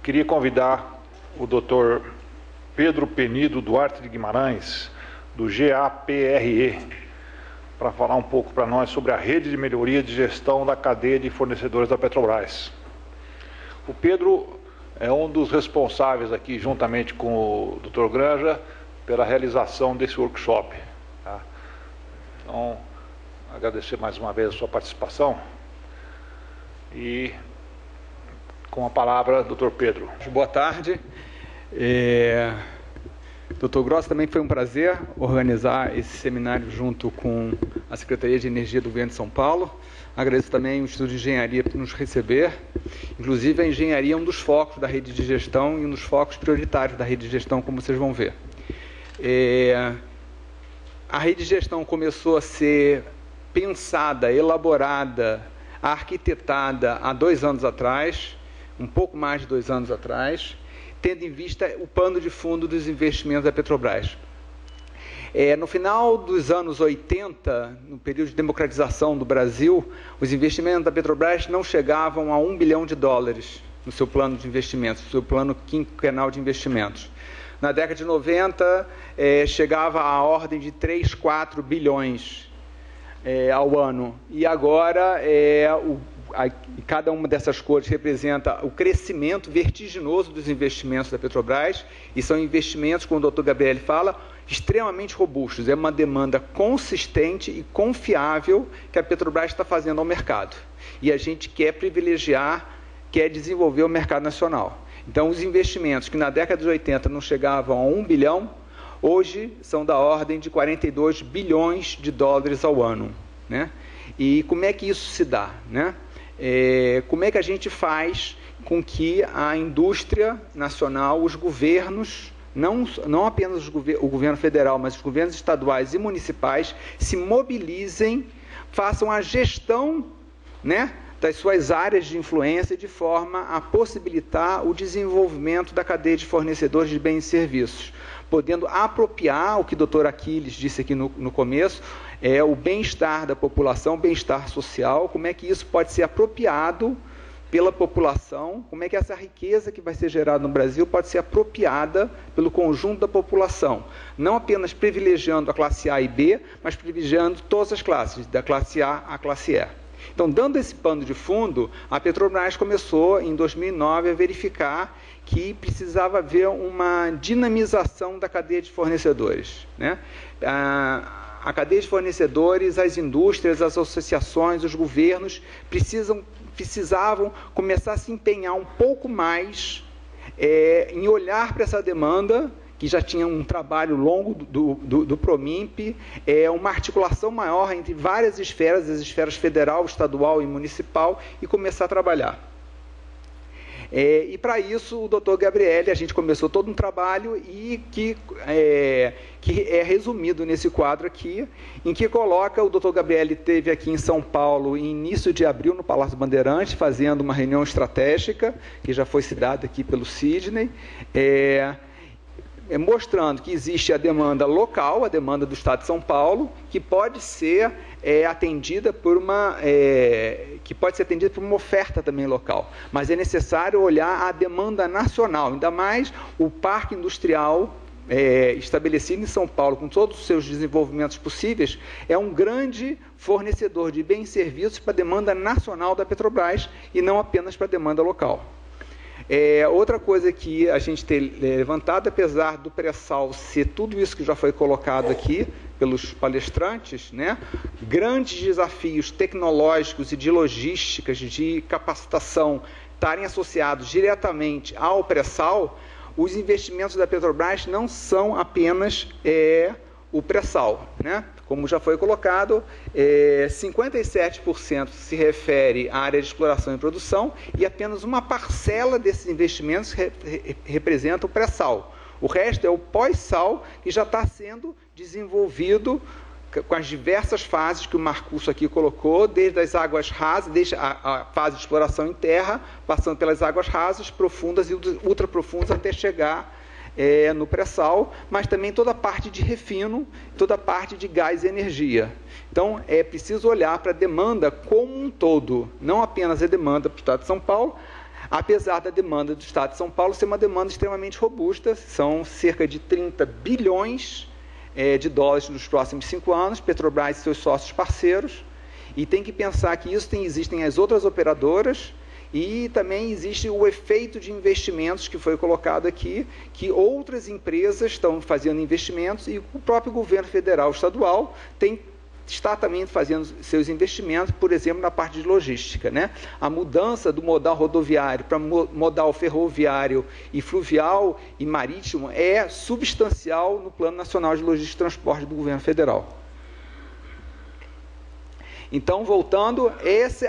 queria convidar o Dr. Pedro Penido Duarte de Guimarães, do GAPRE, para falar um pouco para nós sobre a rede de melhoria de gestão da cadeia de fornecedores da Petrobras. O Pedro é um dos responsáveis aqui, juntamente com o Dr. Granja, pela realização desse workshop. Tá? Então, agradecer mais uma vez a sua participação. E com a palavra, Dr. Pedro. Boa tarde. Dr. Gross, também foi um prazer organizar esse seminário junto com a Secretaria de Energia do Governo de São Paulo. Agradeço também o Instituto de Engenharia por nos receber. Inclusive, a engenharia é um dos focos da rede de gestão e um dos focos prioritários da rede de gestão, como vocês vão ver. A rede de gestão começou a ser pensada, elaborada, arquitetada há 2 anos atrás, um pouco mais de 2 anos atrás, tendo em vista o pano de fundo dos investimentos da Petrobras. No final dos anos 80, no período de democratização do Brasil, os investimentos da Petrobras não chegavam a $1 bilhão no seu plano de investimentos, no seu plano quinquenal de investimentos. Na década de 90, chegava à ordem de 3, 4 bilhões ao ano. E agora, cada uma dessas cores representa o crescimento vertiginoso dos investimentos da Petrobras, e são investimentos, como o Dr. Gabriel fala, extremamente robustos. É uma demanda consistente e confiável que a Petrobras está fazendo ao mercado. E a gente quer privilegiar, quer desenvolver o mercado nacional. Então, os investimentos que na década de 80 não chegavam a $1 bilhão, hoje são da ordem de $42 bilhões ao ano, né? E como é que isso se dá, né? Como é que a gente faz com que a indústria nacional, os governos, não apenas o governo federal, mas os governos estaduais e municipais, se mobilizem, façam a gestão, né, das suas áreas de influência de forma a possibilitar o desenvolvimento da cadeia de fornecedores de bens e serviços, podendo apropriar o que o Dr. Aquiles disse aqui no começo, o bem-estar da população, o bem-estar social, como é que isso pode ser apropriado pela população, como é que essa riqueza que vai ser gerada no Brasil pode ser apropriada pelo conjunto da população, não apenas privilegiando a classe A e B, mas privilegiando todas as classes, da classe A à classe E. Então, dando esse pano de fundo, a Petrobras começou, em 2009, a verificar que precisava haver uma dinamização da cadeia de fornecedores, né? A cadeia de fornecedores, as indústrias, as associações, os governos precisavam começar a se empenhar um pouco mais em olhar para essa demanda, que já tinha um trabalho longo do PROMIMP, uma articulação maior entre várias esferas, as esferas federal, estadual e municipal, e começar a trabalhar. E para isso, o Dr. Gabriel, a gente começou todo um trabalho e que é resumido nesse quadro aqui, em que coloca, o Dr. Gabriel esteve aqui em São Paulo em início de abril, no Palácio Bandeirantes, fazendo uma reunião estratégica, que já foi citada aqui pelo Sidney, mostrando que existe a demanda local, a demanda do Estado de São Paulo, que pode ser atendida por uma oferta também local. Mas é necessário olhar a demanda nacional, ainda mais o parque industrial estabelecido em São Paulo, com todos os seus desenvolvimentos possíveis, é um grande fornecedor de bens e serviços para a demanda nacional da Petrobras e não apenas para a demanda local. Outra coisa que a gente tem levantado, apesar do pré-sal ser tudo isso que já foi colocado aqui pelos palestrantes, né, grandes desafios tecnológicos e de logísticas, de capacitação, estarem associados diretamente ao pré-sal, os investimentos da Petrobras não são apenas o pré-sal, né? Como já foi colocado, 57% se refere à área de exploração e produção e apenas uma parcela desses investimentos representa o pré-sal. O resto é o pós-sal, que já está sendo desenvolvido com as diversas fases que o Marcusso aqui colocou, desde as águas rasas, desde a fase de exploração em terra, passando pelas águas rasas, profundas e ultraprofundas até chegar no pré-sal, mas também toda a parte de refino, toda a parte de gás e energia. Então, é preciso olhar para a demanda como um todo, não apenas a demanda para o Estado de São Paulo, apesar da demanda do Estado de São Paulo ser uma demanda extremamente robusta, são cerca de 30 bilhões de dólares nos próximos 5 anos, Petrobras e seus sócios parceiros, e tem que pensar que isso existem as outras operadoras, e também existe o efeito de investimentos que foi colocado aqui, que outras empresas estão fazendo investimentos e o próprio governo federal e estadual está também fazendo seus investimentos, por exemplo, na parte de logística, né? A mudança do modal rodoviário para modal ferroviário e fluvial e marítimo é substancial no Plano Nacional de Logística e Transporte do governo federal. Então, voltando,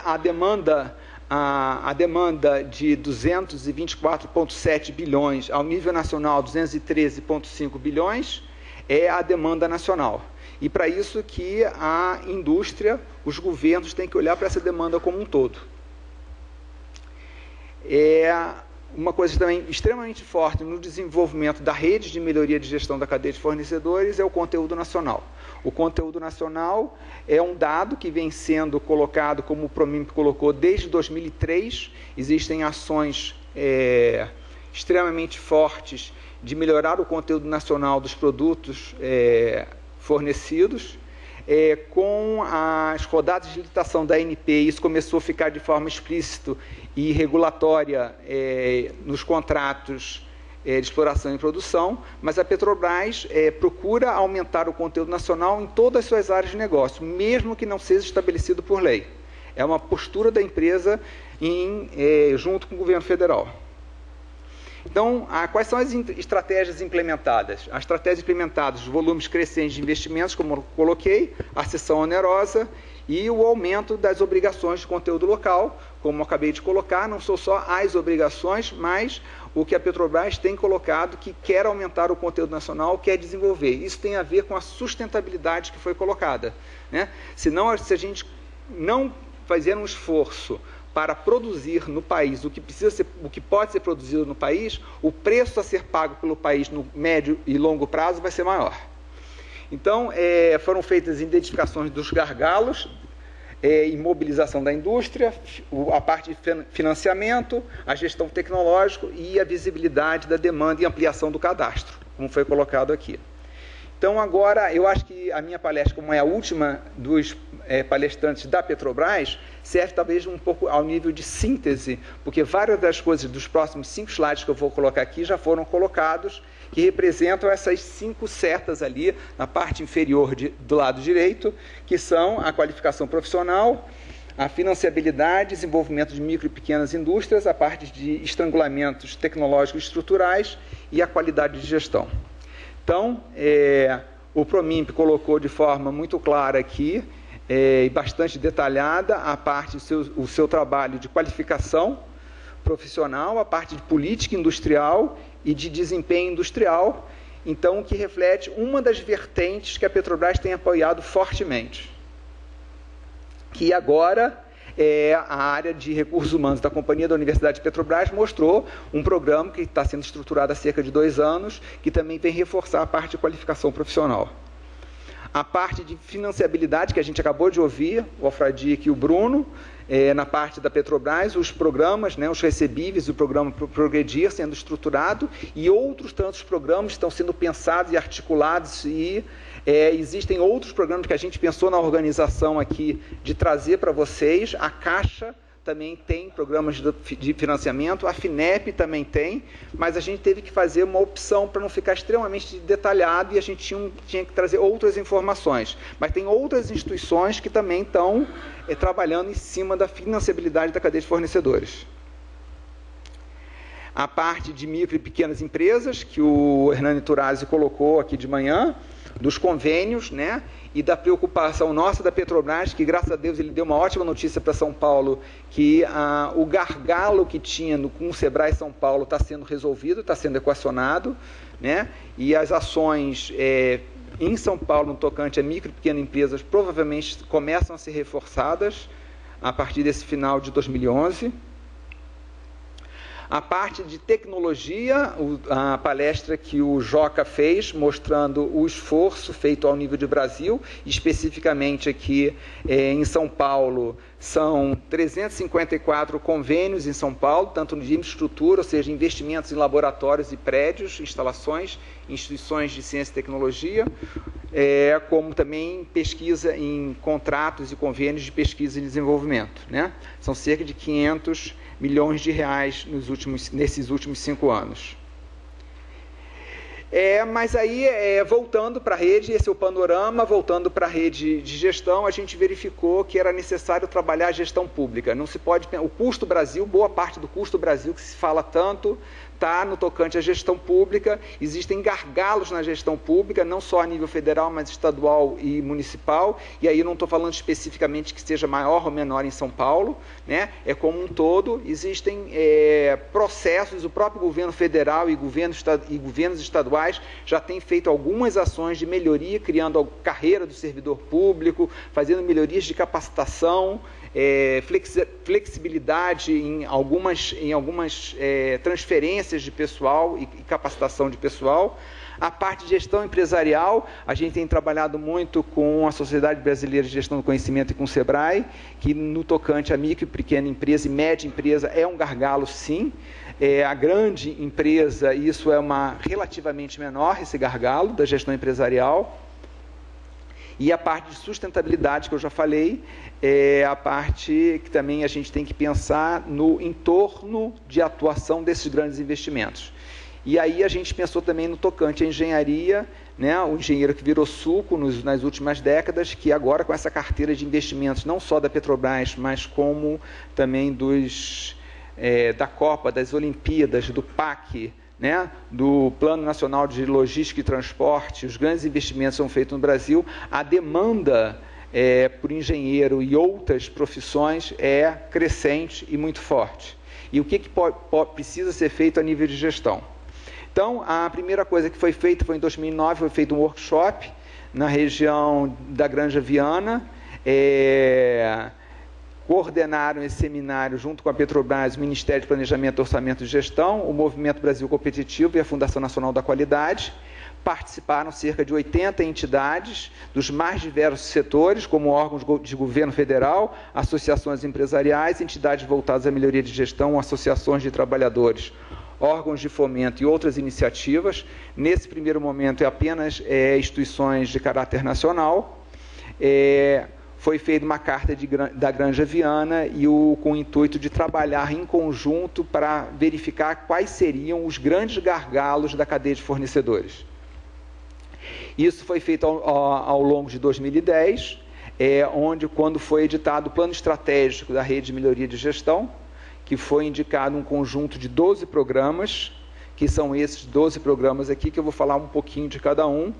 a demanda de 224,7 bilhões ao nível nacional, 213,5 bilhões, é a demanda nacional. E para isso que a indústria, os governos têm que olhar para essa demanda como um todo. Uma coisa também extremamente forte no desenvolvimento da rede de melhoria de gestão da cadeia de fornecedores é o conteúdo nacional. O conteúdo nacional é um dado que vem sendo colocado, como o Promimp colocou, desde 2003. Existem ações extremamente fortes de melhorar o conteúdo nacional dos produtos fornecidos. Com as rodadas de licitação da ANP, isso começou a ficar de forma explícita e regulatória nos contratos de exploração e produção, mas a Petrobras procura aumentar o conteúdo nacional em todas as suas áreas de negócio, mesmo que não seja estabelecido por lei. É uma postura da empresa junto com o governo federal. Então, quais são as estratégias implementadas? As estratégias implementadas, os volumes crescentes de investimentos, como eu coloquei, a cessão onerosa e o aumento das obrigações de conteúdo local, como eu acabei de colocar, não são só as obrigações, mas o que a Petrobras tem colocado, que quer aumentar o conteúdo nacional, quer desenvolver. Isso tem a ver com a sustentabilidade que foi colocada, né? Se a gente não fazer um esforço para produzir no país o que pode ser produzido no país, o preço a ser pago pelo país no médio e longo prazo vai ser maior. Então, foram feitas identificações dos gargalos, imobilização da indústria, a parte de financiamento, a gestão tecnológica e a visibilidade da demanda e ampliação do cadastro, como foi colocado aqui. Então, agora, eu acho que a minha palestra, como é a última dos palestrantes da Petrobras, serve talvez um pouco ao nível de síntese, porque várias das coisas dos próximos 5 slides que eu vou colocar aqui já foram colocados, que representam essas 5 setas ali, na parte inferior do lado direito, que são a qualificação profissional, a financiabilidade, desenvolvimento de micro e pequenas indústrias, a parte de estrangulamentos tecnológicos estruturais e a qualidade de gestão. Então, o Promimp colocou de forma muito clara aqui e bastante detalhada a parte o seu trabalho de qualificação profissional, a parte de política industrial e de desempenho industrial, então, que reflete uma das vertentes que a Petrobras tem apoiado fortemente, que agora a área de recursos humanos da Companhia da Universidade de Petrobras mostrou um programa que está sendo estruturado há cerca de 2 anos, que também vem reforçar a parte de qualificação profissional. A parte de financiabilidade, que a gente acabou de ouvir, o Alfradique e o Bruno, na parte da Petrobras, os programas, né, os recebíveis, o programa Progredir sendo estruturado, e outros tantos programas estão sendo pensados e articulados, e existem outros programas que a gente pensou na organização aqui de trazer para vocês. A Caixa também tem programas de financiamento, a FINEP também tem, mas a gente teve que fazer uma opção para não ficar extremamente detalhado e a gente tinha que trazer outras informações. Mas tem outras instituições que também estão trabalhando em cima da financiabilidade da cadeia de fornecedores. A parte de micro e pequenas empresas, que o Hernani Turazzi colocou aqui de manhã, dos convênios, né, e da preocupação nossa da Petrobras, que graças a Deus ele deu uma ótima notícia para São Paulo, que o gargalo que tinha com o Sebrae São Paulo está sendo resolvido, está sendo equacionado, né, e as ações em São Paulo, no tocante a micro e pequenas empresas, provavelmente começam a ser reforçadas a partir desse final de 2011. A parte de tecnologia, a palestra que o Joca fez, mostrando o esforço feito ao nível de Brasil, especificamente aqui em São Paulo, são 354 convênios em São Paulo, tanto de infraestrutura, ou seja, investimentos em laboratórios e prédios, instalações, instituições de ciência e tecnologia, como também pesquisa em contratos e convênios de pesquisa e desenvolvimento, né? São cerca de 500 milhões de reais nesses últimos 5 anos. Mas aí, voltando para a rede, esse é o panorama, voltando para a rede de gestão, a gente verificou que era necessário trabalhar a gestão pública. Não se pode, o custo Brasil, boa parte do custo Brasil que se fala tanto, está no tocante à gestão pública. Existem gargalos na gestão pública, não só a nível federal, mas estadual e municipal, e aí eu não estou falando especificamente que seja maior ou menor em São Paulo, né? É como um todo. Existem processos, o próprio governo federal e governos estaduais já têm feito algumas ações de melhoria, criando a carreira do servidor público, fazendo melhorias de capacitação, flexibilidade em algumas transferências de pessoal e capacitação de pessoal. A parte de gestão empresarial, a gente tem trabalhado muito com a Sociedade Brasileira de Gestão do Conhecimento e com o SEBRAE, que no tocante a micro e pequena empresa e média empresa é um gargalo, sim. A grande empresa, isso é relativamente menor, esse gargalo da gestão empresarial. E a parte de sustentabilidade, que eu já falei, é a parte que também a gente tem que pensar no entorno de atuação desses grandes investimentos. E aí a gente pensou também no tocante à engenharia, né, o engenheiro que virou suco nas últimas décadas, que agora com essa carteira de investimentos, não só da Petrobras, mas como também da Copa, das Olimpíadas, do PAC, né, do Plano Nacional de Logística e Transporte, os grandes investimentos são feitos no Brasil, a demanda por engenheiro e outras profissões é crescente e muito forte. E o que precisa ser feito a nível de gestão? Então, a primeira coisa que foi feita foi em 2009, foi feito um workshop na região da Granja Viana, coordenaram esse seminário junto com a Petrobras, o Ministério de Planejamento, Orçamento e Gestão, o Movimento Brasil Competitivo e a Fundação Nacional da Qualidade. Participaram cerca de 80 entidades dos mais diversos setores, como órgãos de governo federal, associações empresariais, entidades voltadas à melhoria de gestão, associações de trabalhadores, órgãos de fomento e outras iniciativas. Nesse primeiro momento, é apenas instituições de caráter nacional. Foi feita uma carta da Granja Viana com o intuito de trabalhar em conjunto para verificar quais seriam os grandes gargalos da cadeia de fornecedores. Isso foi feito ao longo de 2010, quando foi editado o Plano Estratégico da Rede de Melhoria de Gestão, que foi indicado um conjunto de 12 programas, que são esses 12 programas aqui, que eu vou falar um pouquinho de cada um.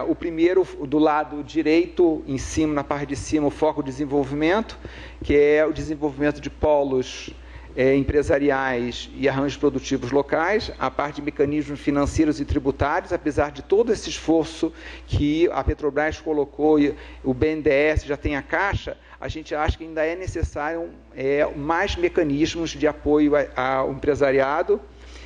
O primeiro, do lado direito, em cima, na parte de cima, o foco de desenvolvimento, que é o desenvolvimento de polos empresariais e arranjos produtivos locais, a parte de mecanismos financeiros e tributários. Apesar de todo esse esforço que a Petrobras colocou, e o BNDES já tem a Caixa, a gente acha que ainda é necessário mais mecanismos de apoio ao empresariado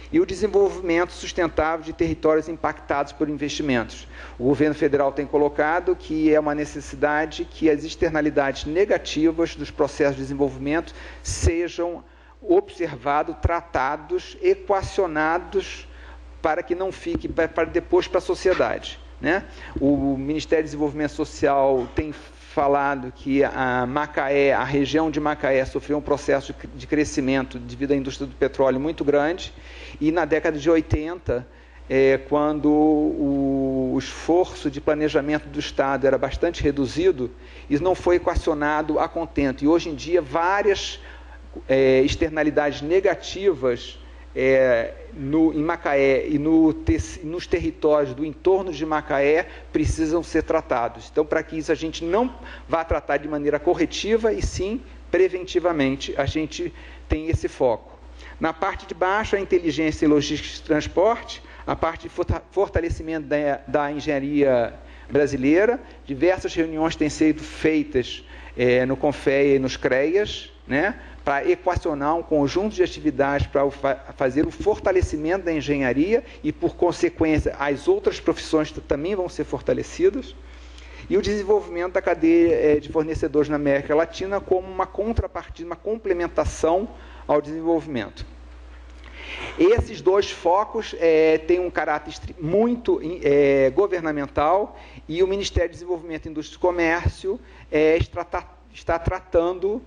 e o desenvolvimento sustentável de territórios impactados por investimentos. O governo federal tem colocado que é uma necessidade que as externalidades negativas dos processos de desenvolvimento sejam observados, tratados, equacionados, para que não fique para depois para a sociedade, né? O Ministério do Desenvolvimento Social tem falado que a região de Macaé sofreu um processo de crescimento devido à indústria do petróleo muito grande, e na década de 80, quando o esforço de planejamento do Estado era bastante reduzido, isso não foi equacionado a contento, e hoje em dia várias externalidades negativas em Macaé e nos territórios do entorno de Macaé precisam ser tratados. Então, para que isso a gente não vá tratar de maneira corretiva e sim preventivamente, a gente tem esse foco. Na parte de baixo, a inteligência e logística de transporte, a parte de fortalecimento da engenharia brasileira. Diversas reuniões têm sido feitas no CONFEA e nos CREAS, né, para equacionar um conjunto de atividades para fazer o fortalecimento da engenharia e, por consequência, as outras profissões também vão ser fortalecidas. E o desenvolvimento da cadeia de fornecedores na América Latina como uma contrapartida, uma complementação ao desenvolvimento. Esses dois focos têm um caráter muito governamental e o Ministério do Desenvolvimento, Indústria e Comércio está tratando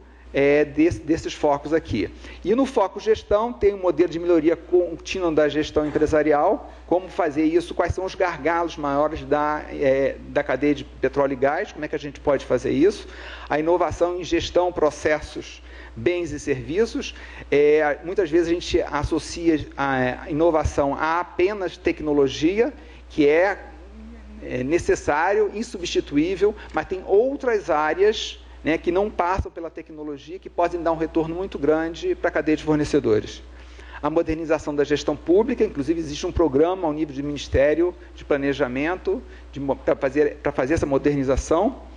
desses focos aqui. E no foco gestão tem um modelo de melhoria contínua da gestão empresarial, como fazer isso, quais são os gargalos maiores da cadeia de petróleo e gás, como é que a gente pode fazer isso, a inovação em gestão, processos, bens e serviços. Muitas vezes a gente associa a inovação a apenas tecnologia, que é necessário, insubstituível, mas tem outras áreas, né, que não passam pela tecnologia, que podem dar um retorno muito grande para a cadeia de fornecedores. A modernização da gestão pública, inclusive existe um programa ao nível do Ministério de Planejamento para fazer essa modernização.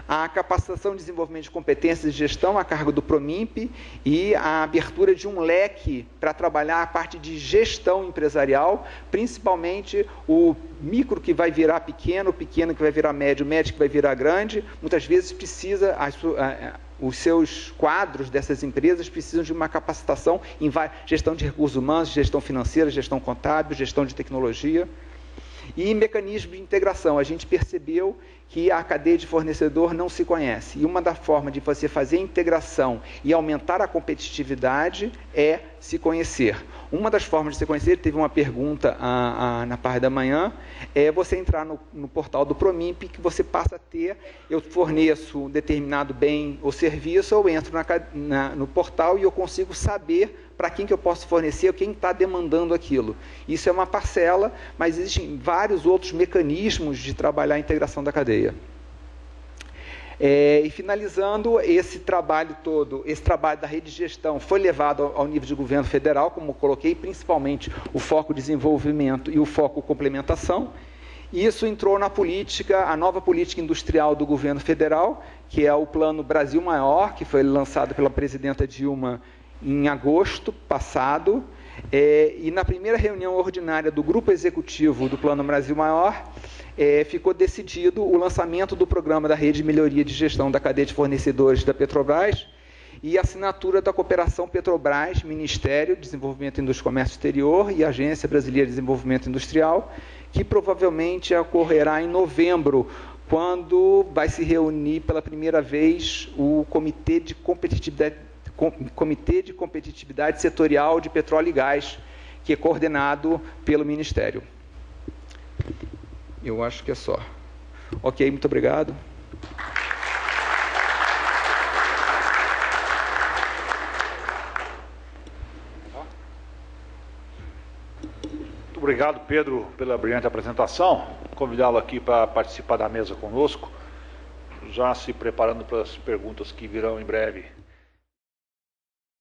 A capacitação e desenvolvimento de competências de gestão a cargo do PROMIMP e a abertura de um leque para trabalhar a parte de gestão empresarial, principalmente o micro que vai virar pequeno, o pequeno que vai virar médio, o médio que vai virar grande. Muitas vezes precisa, os seus quadros dessas empresas precisam de uma capacitação em gestão de recursos humanos, gestão financeira, gestão contábil, gestão de tecnologia. E mecanismo de integração. A gente percebeu que a cadeia de fornecedor não se conhece. E uma das formas de você fazer a integração e aumentar a competitividade é se conhecer. Uma das formas de se conhecer, teve uma pergunta na parte da manhã, é você entrar no portal do PROMIMP, que você passa a ter, eu forneço um determinado bem ou serviço, eu entro no portal e eu consigo saber para quem que eu posso fornecer, quem está demandando aquilo. Isso é uma parcela, mas existem vários outros mecanismos de trabalhar a integração da cadeia. E finalizando, esse trabalho todo, esse trabalho da rede de gestão foi levado ao nível de governo federal, como eu coloquei, principalmente o foco desenvolvimento e o foco complementação. E isso entrou na política, a nova política industrial do governo federal, que é o Plano Brasil Maior, que foi lançado pela presidenta Dilma em agosto passado, e na primeira reunião ordinária do Grupo Executivo do Plano Brasil Maior, ficou decidido o lançamento do programa da Rede de Melhoria de Gestão da Cadeia de Fornecedores da Petrobras e a assinatura da cooperação Petrobras, Ministério de Desenvolvimento, Indústria e Comércio Exterior e Agência Brasileira de Desenvolvimento Industrial, que provavelmente ocorrerá em novembro, quando vai se reunir pela primeira vez o Comitê de Competitividade Setorial de Petróleo e Gás, que é coordenado pelo Ministério. Eu acho que é só. Ok, muito obrigado. Muito obrigado, Pedro, pela brilhante apresentação. Convidá-lo aqui para participar da mesa conosco, já se preparando para as perguntas que virão em breve.